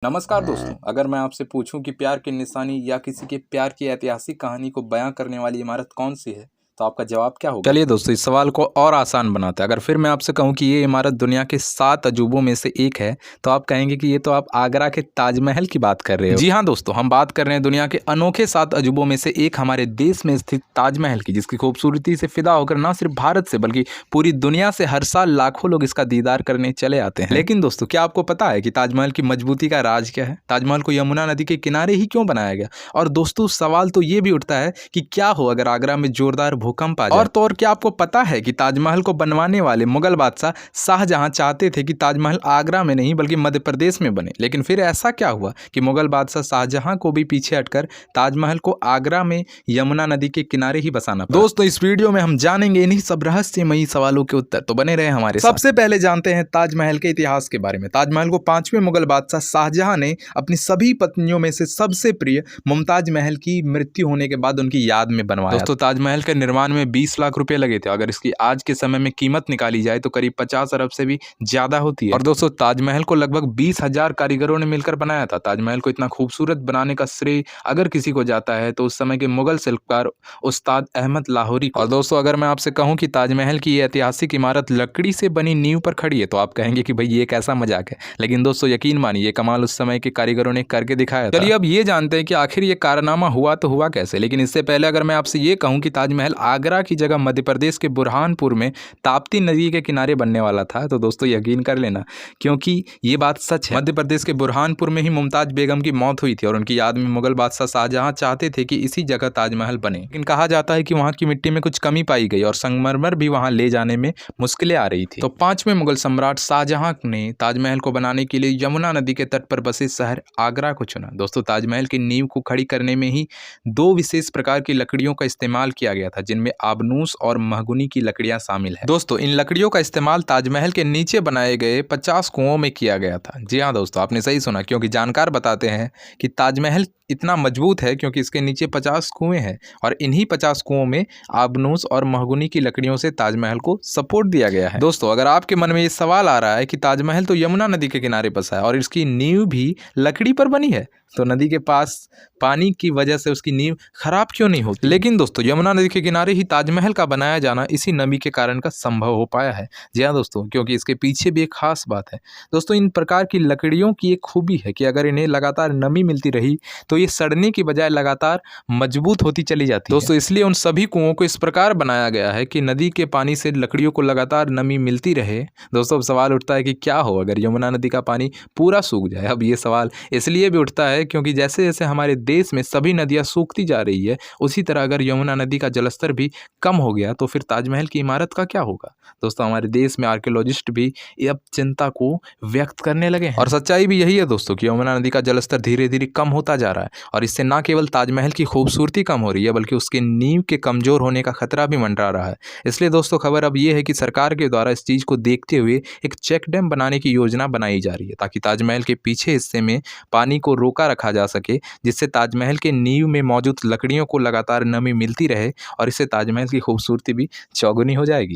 नमस्कार दोस्तों, अगर मैं आपसे पूछूं कि प्यार की निशानी या किसी के प्यार की ऐतिहासिक कहानी को बयां करने वाली इमारत कौन सी है, तो आपका जवाब क्या होगा? चलिए दोस्तों, इस सवाल को और आसान बनाते हैं। अगर फिर मैं आपसे कहूं कि ये इमारत दुनिया के 7 अजूबों में से एक है, तो आप कहेंगे कि ये तो आप आगरा के ताजमहल की बात कर रहे हो। जी हाँ दोस्तों, हम बात कर रहे हैं दुनिया के अनोखे 7 अजूबों में से एक हमारे देश में स्थित ताजमहल की, जिसकी खूबसूरती से फिदा होकर ना सिर्फ भारत से बल्कि पूरी दुनिया से हर साल लाखों लोग इसका दीदार करने चले आते हैं। लेकिन दोस्तों, क्या आपको पता है कि ताजमहल की मजबूती का राज क्या है? ताजमहल को यमुना नदी के किनारे ही क्यों बनाया गया? और दोस्तों, सवाल तो ये भी उठता है कि क्या हो अगर आगरा में जोरदार भूकंप आ जाए? और क्या आपको पता है कि ताजमहल को बनवाने वाले मुगल बादशाह शाहजहां चाहते थे कि ताजमहल आगरा में नहीं बल्कि मध्य प्रदेश में बने, लेकिन फिर ऐसा क्या हुआ कि मुगल बादशाह शाहजहां को भी पीछे हटकर ताजमहल को आगरा में यमुना नदी के किनारे ही बसाना पड़ा। दोस्तों, इस वीडियो में हम जानेंगे इन्हीं सब रहस्यमयी सवालों के उत्तर, तो बने रहे हमारे साथ। सबसे पहले जानते हैं ताजमहल के इतिहास के बारे में। ताजमहल को 5वें मुगल बादशाह शाहजहां ने अपनी सभी पत्नियों में से सबसे प्रिय मुमताज महल की मृत्यु होने के बाद उनकी याद में बनवाया। दोस्तों, ताजमहल के निर्माण में 20 लाख रुपए लगे थे। अगर इसकी आज के समय में कीमत निकाली जाए तो करीब 50 अरब से भी ज्यादा होती है। और दोस्तों, ताजमहल को लगभग 20,000 कारीगरों ने मिलकर बनाया था। ताजमहल को इतना खूबसूरत बनाने का श्रेय अगर किसी को जाता है तो उस समय के मुगल शिल्पकार उस्ताद अहमद लाहौरी को। और दोस्तों, अगर मैं आपसे कहूं कि ताजमहल की ये ऐतिहासिक इमारत लकड़ी से बनी नींव पर खड़ी है, तो आप कहेंगे कि भाई ये कैसा मजाक है। लेकिन दोस्तों, यकीन मानिए, ये कमाल उस समय के कारीगरों ने करके दिखाया था। चलिए अब ये जानते हैं कि आखिर ये कारनामा हुआ तो हुआ कैसे। लेकिन इससे पहले अगर मैं आपसे ये कहूं कि ताजमहल आगरा की जगह मध्य प्रदेश के बुरहानपुर में ताप्ती नदी के किनारे बनने वाला था, तो दोस्तों यकीन कर लेना, क्योंकि ये बात सच है। मध्य प्रदेश के बुरहानपुर में ही मुमताज बेगम की मौत हुई थी और उनकी याद में मुगल बादशाह शाहजहां चाहते थे कि इसी जगह ताजमहल बने। लेकिन कहा जाता है कि वहां की मिट्टी में कुछ कमी पाई गई और संगमरमर भी वहां ले जाने में मुश्किलें आ रही थी। तो 5वें मुगल सम्राट शाहजहां ने ताजमहल को बनाने के लिए यमुना नदी के तट पर बसे शहर आगरा को चुना। दोस्तों, ताजमहल की नींव को खड़ी करने में ही 2 विशेष प्रकार की लकड़ियों का इस्तेमाल किया गया था, जिनमें आबनूस और महगुनी की लकड़ियां शामिल है। दोस्तों, इन लकड़ियों का इस्तेमाल ताजमहल के नीचे बनाए गए 50 कुओं में किया गया था। जी हाँ दोस्तों, आपने सही सुना, क्योंकि जानकार बताते हैं कि ताजमहल इतना मजबूत है क्योंकि इसके नीचे 50 कुएं हैं और इन्हीं 50 कुओं में आबनूस और महगुनी की लकड़ियों से ताजमहल को सपोर्ट दिया गया है। दोस्तों, अगर आपके मन में ये सवाल आ रहा है कि ताजमहल तो यमुना नदी के किनारे बसा है और इसकी नींव भी लकड़ी पर बनी है, तो नदी के पास पानी की वजह से उसकी नींव खराब क्यों नहीं होती? लेकिन दोस्तों, यमुना नदी के किनारे ही ताजमहल का बनाया जाना इसी नमी के कारण का संभव हो पाया है। जी हाँ दोस्तों, क्योंकि इसके पीछे भी एक खास बात है। दोस्तों, इन प्रकार की लकड़ियों की एक खूबी है कि अगर इन्हें लगातार नमी मिलती रही तो ये सड़ने की बजाय लगातार मजबूत होती चली जाती है। दोस्तों, इसलिए उन सभी कुओं को इस प्रकार बनाया गया है कि नदी के पानी से लकड़ियों को लगातार नमी मिलती रहे। दोस्तों, अब सवाल उठता है कि क्या हो अगर यमुना नदी का पानी पूरा सूख जाए? अब ये सवाल इसलिए भी उठता है क्योंकि जैसे जैसे हमारे देश में सभी नदियां सूखती जा रही है, उसी तरह अगर यमुना नदी का जलस्तर भी कम हो गया तो फिर ताजमहल की इमारत का क्या होगा? दोस्तों, हमारे देश में आर्कियोलॉजिस्ट भी अब चिंता को व्यक्त करने लगे हैं और सच्चाई भी यही है दोस्तों कि यमुना नदी का जलस्तर धीरे धीरे कम होता जा रहा है और इससे न केवल ताजमहल की खूबसूरती कम हो रही है बल्कि उसके नींव के कमजोर होने का खतरा भी मंडरा रहा है। इसलिए दोस्तों, खबर अब यह है कि सरकार के द्वारा इस चीज को देखते हुए एक चेक डैम बनाने की योजना बनाई जा रही है, ताकि ताजमहल के पीछे हिस्से में पानी को रोका रखा जा सके, जिससे ताजमहल के नींव में मौजूद लकड़ियों को लगातार नमी मिलती रहे और इससे ताजमहल की खूबसूरती भी चौगुनी हो जाएगी।